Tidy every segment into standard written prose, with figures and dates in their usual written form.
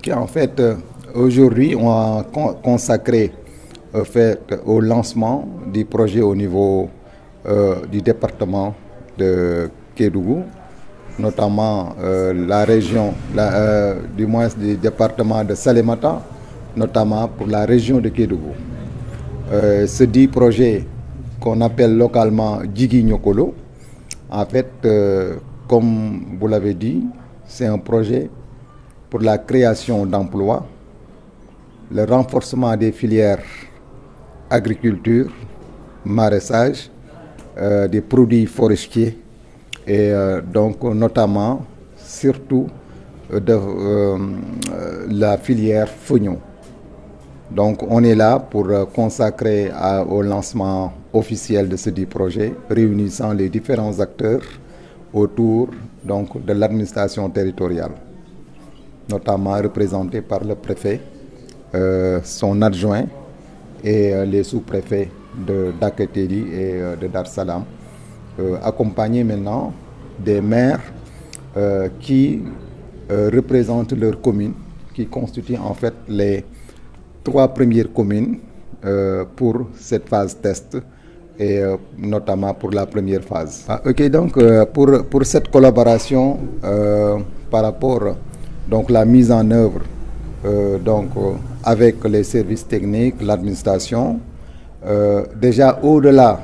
qui en fait aujourd'hui on a consacré au lancement du projet au niveau du département de Kédougou, notamment la région, du moins du département de Salémata, notamment pour la région de Kédougou. Ce dit projet qu'on appelle localement Djigui Nyokolo, en fait, comme vous l'avez dit, c'est un projet pour la création d'emplois, le renforcement des filières agriculture, maraîchage, des produits forestiers et donc notamment, surtout, la filière Fognon. Donc on est là pour consacrer au lancement officiel de ce dit projet, réunissant les différents acteurs autour donc, de l'administration territoriale, notamment représenté par le préfet, son adjoint et les sous-préfets de Daketeri et de Dar Salam, accompagnés maintenant des maires qui représentent leurs communes, qui constituent en fait les 3 premières communes pour cette phase test et notamment pour la première phase. Ok, donc pour cette collaboration par rapport donc la mise en œuvre avec les services techniques, l'administration, déjà au-delà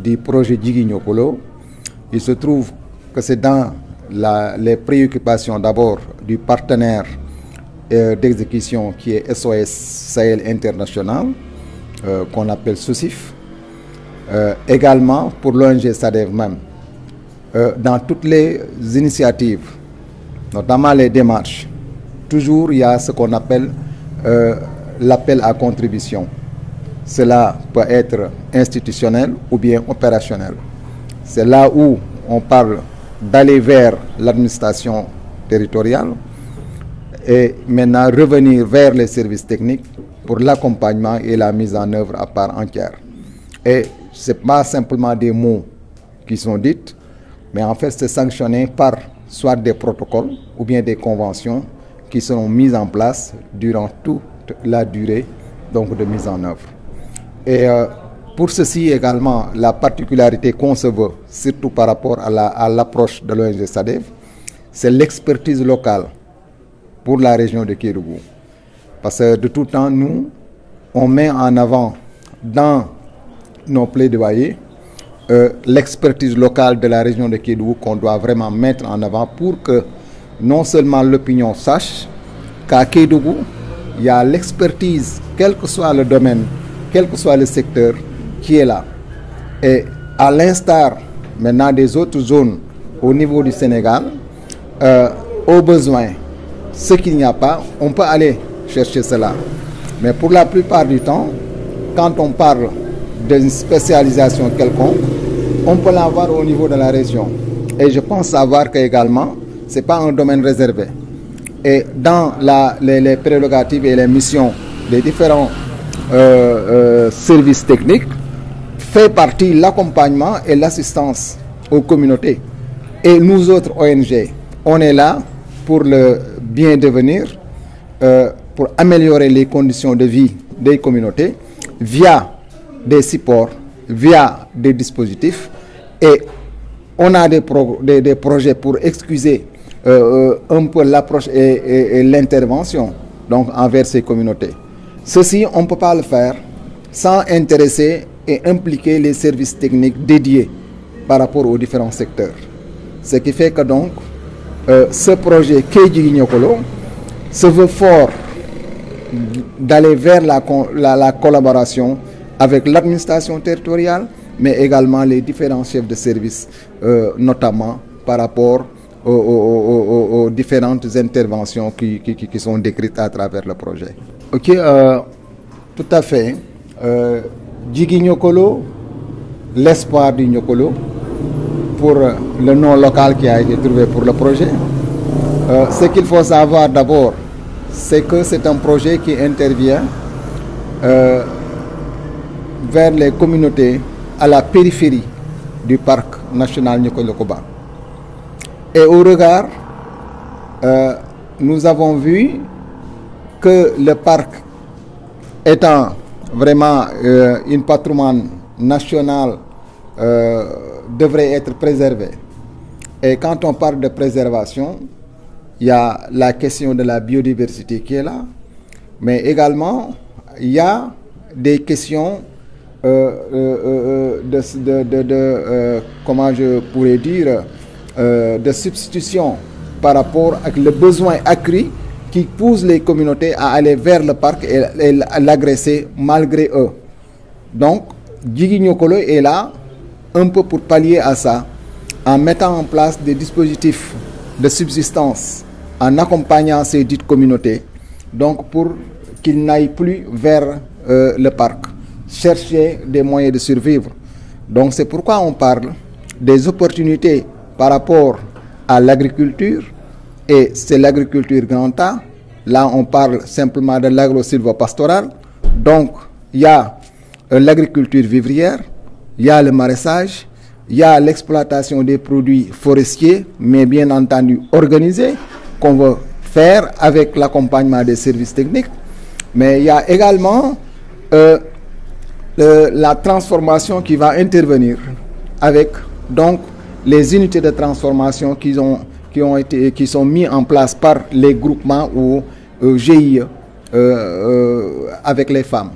du projet Djigui Nyokolo, il se trouve que c'est dans les préoccupations d'abord du partenaire d'exécution qui est SOS Sahel International, qu'on appelle SOSIF, également pour l'ONG SADEV même, dans toutes les initiatives, notamment les démarches, toujours il y a ce qu'on appelle l'appel à contribution. Cela peut être institutionnel ou bien opérationnel. C'est là où on parle d'aller vers l'administration territoriale et maintenant revenir vers les services techniques pour l'accompagnement et la mise en œuvre à part entière. Et ce n'est pas simplement des mots qui sont dits, mais en fait c'est sanctionné par soit des protocoles ou bien des conventions qui seront mises en place durant toute la durée donc, de mise en œuvre. Et pour ceci également, la particularité qu'on se veut, surtout par rapport à l'approche de l'ONG SADEV, c'est l'expertise locale pour la région de Kédougou. Parce que de tout temps, nous, on met en avant dans nos plaidoyers l'expertise locale de la région de Kédougou qu'on doit vraiment mettre en avant pour que non seulement l'opinion sache qu'à Kédougou, il y a l'expertise, quel que soit le domaine, quel que soit le secteur, qui est là. Et à l'instar maintenant des autres zones au niveau du Sénégal, au besoin, ce qu'il n'y a pas, on peut aller chercher cela. Mais pour la plupart du temps, quand on parle d'une spécialisation quelconque, on peut l'avoir au niveau de la région. Et je pense savoir qu'également, ce n'est pas un domaine réservé. Et dans les prérogatives et les missions des différents services techniques, fait partie l'accompagnement et l'assistance aux communautés. Et nous autres ONG, on est là pour le bien devenir, pour améliorer les conditions de vie des communautés via des supports, via des dispositifs. Et on a des projets pour excuser un peu l'approche et l'intervention donc envers ces communautés. Ceci, on ne peut pas le faire sans intéresser et impliquer les services techniques dédiés par rapport aux différents secteurs. Ce qui fait que donc, ce projet Djigui Nyokolo se veut fort d'aller vers la collaboration avec l'administration territoriale, mais également les différents chefs de service, notamment par rapport aux différentes interventions qui sont décrites à travers le projet. Ok, tout à fait. Djigui Nyokolo, l'espoir du Nyokolo, pour le nom local qui a été trouvé pour le projet. Ce qu'il faut savoir d'abord, c'est que c'est un projet qui intervient vers les communautés à la périphérie du parc national Niokolo-Koba. Et au regard nous avons vu que le parc étant vraiment une patrimoine national devrait être préservé. Et quand on parle de préservation, il y a la question de la biodiversité qui est là, mais également il y a des questions comment je pourrais dire, de substitution par rapport à le besoin accru qui pousse les communautés à aller vers le parc et l'agresser malgré eux. Donc, Djigui Niokolo est là un peu pour pallier à ça, en mettant en place des dispositifs de subsistance, en accompagnant ces dites communautés, donc pour qu'ils n'aillent plus vers le parc, chercher des moyens de survivre. Donc c'est pourquoi on parle des opportunités par rapport à l'agriculture, et c'est l'agriculture grand A. Là on parle simplement de l'agro-sylvo-pastoral. Donc il y a l'agriculture vivrière, il y a le maraîchage, il y a l'exploitation des produits forestiers, mais bien entendu organisée, qu'on veut faire avec l'accompagnement des services techniques. Mais il y a également la transformation qui va intervenir avec donc les unités de transformation qui sont mis en place par les groupements ou GIE avec les femmes.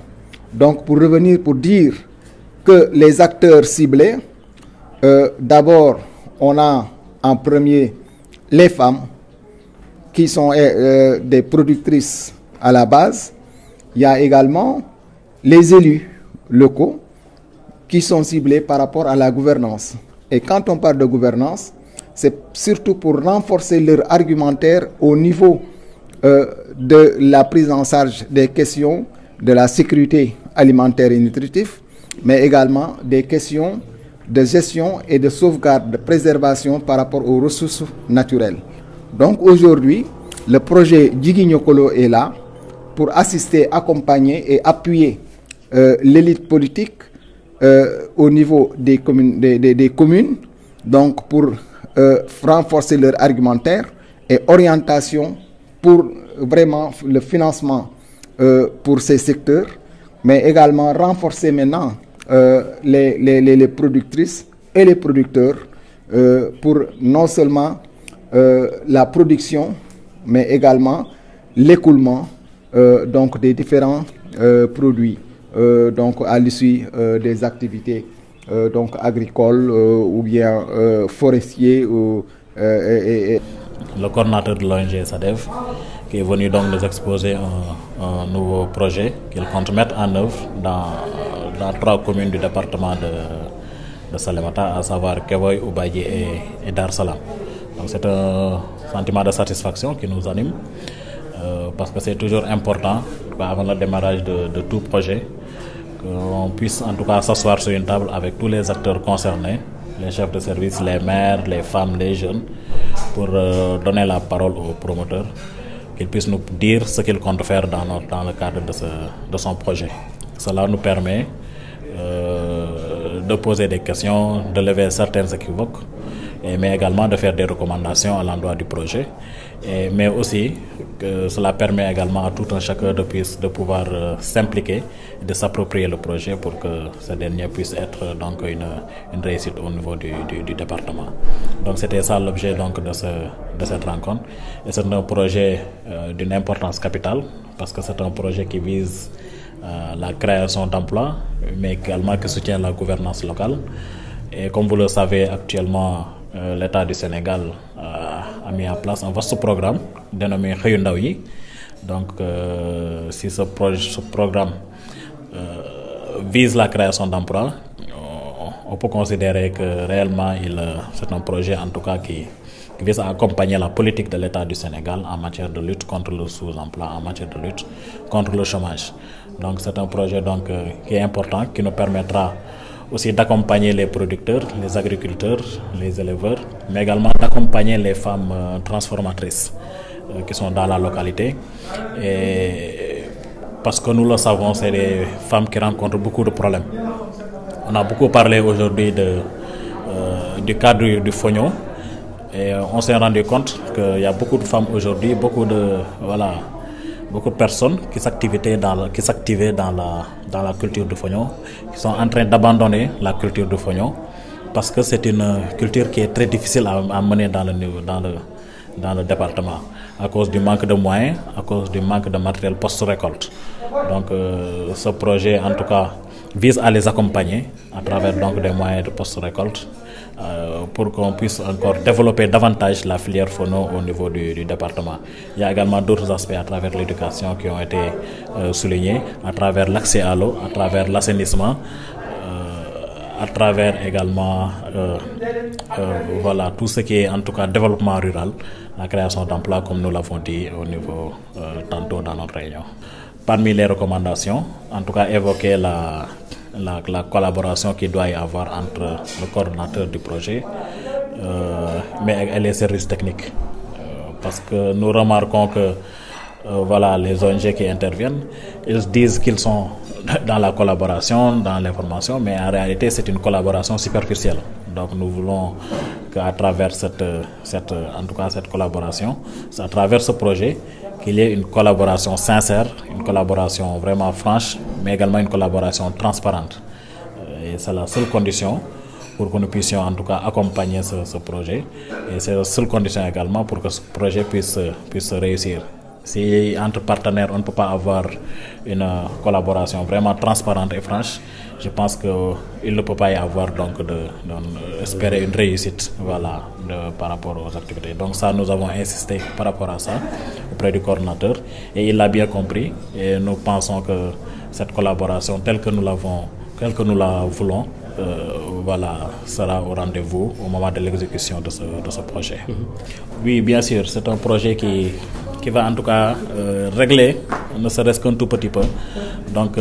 Donc pour revenir, pour dire que les acteurs ciblés, d'abord on a en premier les femmes qui sont des productrices à la base. Il y a également les élus locaux qui sont ciblés par rapport à la gouvernance. Et quand on parle de gouvernance, c'est surtout pour renforcer leur argumentaire au niveau de la prise en charge des questions de la sécurité alimentaire et nutritive, mais également des questions de gestion et de sauvegarde, de préservation par rapport aux ressources naturelles. Donc aujourd'hui, le projet Djigui Niokolo est là pour assister, accompagner et appuyer l'élite politique au niveau des communes, donc pour renforcer leur argumentaire et orientation pour vraiment le financement pour ces secteurs, mais également renforcer maintenant les productrices et les producteurs pour non seulement la production, mais également l'écoulement donc des différents produits donc à l'issue des activités donc agricoles ou bien forestiers Le coordinateur de l'ONG SADEV qui est venu donc nous exposer un nouveau projet qu'il compte mettre en œuvre dans 3 communes du département de Salémata, à savoir Kevoy, Oubaye et Dar Salam. Donc c'est un sentiment de satisfaction qui nous anime parce que c'est toujours important avant le démarrage de tout projet qu'on puisse en tout cas s'asseoir sur une table avec tous les acteurs concernés, les chefs de service, les maires, les femmes, les jeunes, pour donner la parole aux promoteurs, qu'ils puissent nous dire ce qu'ils comptent faire dans le cadre de son projet. Cela nous permet de poser des questions, de lever certains équivoques, mais également de faire des recommandations à l'endroit du projet. Mais aussi que cela permet également à tout un chacun de pouvoir s'impliquer et de s'approprier le projet pour que ce dernier puisse être donc une réussite au niveau du département. Donc c'était ça l'objet donc de cette rencontre. Et c'est un projet d'une importance capitale parce que c'est un projet qui vise la création d'emplois, mais également qui soutient la gouvernance locale. Et comme vous le savez actuellement, l'État du Sénégal a mis en place un vaste programme dénommé Xëyu Ndaw Yi. Donc si ce programme vise la création d'emplois, on peut considérer que réellement c'est un projet en tout cas qui vise à accompagner la politique de l'État du Sénégal en matière de lutte contre le sous-emploi, en matière de lutte contre le chômage. Donc c'est un projet donc, qui est important, qui nous permettra aussi d'accompagner les producteurs, les agriculteurs, les éleveurs, mais également d'accompagner les femmes transformatrices qui sont dans la localité. Et parce que nous le savons, c'est des femmes qui rencontrent beaucoup de problèmes. On a beaucoup parlé aujourd'hui du cadre du Fognon, Et on s'est rendu compte qu'il y a beaucoup de femmes aujourd'hui, beaucoup de personnes qui s'activaient dans la culture du fognon, qui sont en train d'abandonner la culture du fognon parce que c'est une culture qui est très difficile à mener dans le département à cause du manque de moyens, à cause du manque de matériel post-récolte. Donc ce projet en tout cas vise à les accompagner à travers donc des moyens de post-récolte pour qu'on puisse encore développer davantage la filière phono au niveau du département. Il y a également d'autres aspects à travers l'éducation qui ont été soulignés, à travers l'accès à l'eau, à travers l'assainissement, à travers également tout ce qui est en tout cas développement rural, la création d'emplois comme nous l'avons dit au niveau tantôt dans notre réunion. Parmi les recommandations, en tout cas évoquer la collaboration qu'il doit y avoir entre le coordonnateur du projet et les services techniques. Parce que nous remarquons que les ONG qui interviennent, ils disent qu'ils sont dans la collaboration, dans l'information, mais en réalité c'est une collaboration superficielle. Donc nous voulons qu'à travers cette collaboration, à travers ce projet, qu'il y ait une collaboration sincère, une collaboration vraiment franche, mais également une collaboration transparente. Et c'est la seule condition pour que nous puissions en tout cas accompagner ce projet. Et c'est la seule condition également pour que ce projet puisse réussir. Si entre partenaires on ne peut pas avoir une collaboration vraiment transparente et franche, je pense qu'il ne peut pas y avoir donc espérer une réussite par rapport aux activités. Donc ça, nous avons insisté par rapport à ça auprès du coordonnateur et il l'a bien compris et nous pensons que cette collaboration telle que nous la voulons sera au rendez-vous au moment de l'exécution de ce projet. Oui, bien sûr, c'est un projet qui va en tout cas régler, ne serait-ce qu'un tout petit peu, donc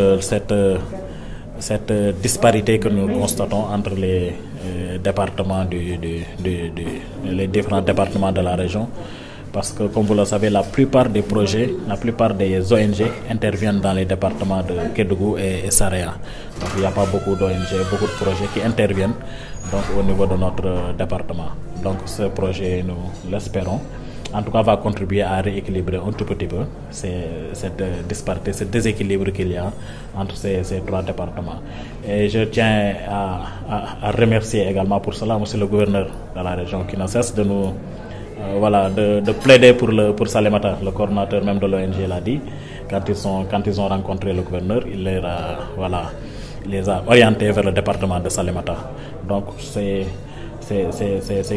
cette disparité que nous constatons entre les départements les différents départements de la région. Parce que, comme vous le savez, la plupart des projets, la plupart des ONG interviennent dans les départements de Kédougou et Saraya. Donc, il n'y a pas beaucoup d'ONG, beaucoup de projets qui interviennent donc, au niveau de notre département. Donc, ce projet, nous l'espérons, en tout cas, va contribuer à rééquilibrer un tout petit peu cette disparité, ce déséquilibre qu'il y a entre ces trois départements. Et je tiens à remercier également pour cela monsieur le gouverneur de la région qui ne cesse de nous de plaider pour Salémata. Le coordonnateur même de l'ONG l'a dit, quand ils ont rencontré le gouverneur, il les a orientés vers le département de Salémata. Donc c'est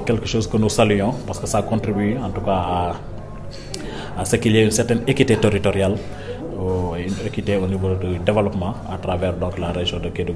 quelque chose que nous saluons parce que ça contribue en tout cas à ce qu'il y ait une certaine équité territoriale, une équité au niveau du développement à travers donc la région de Kédougou.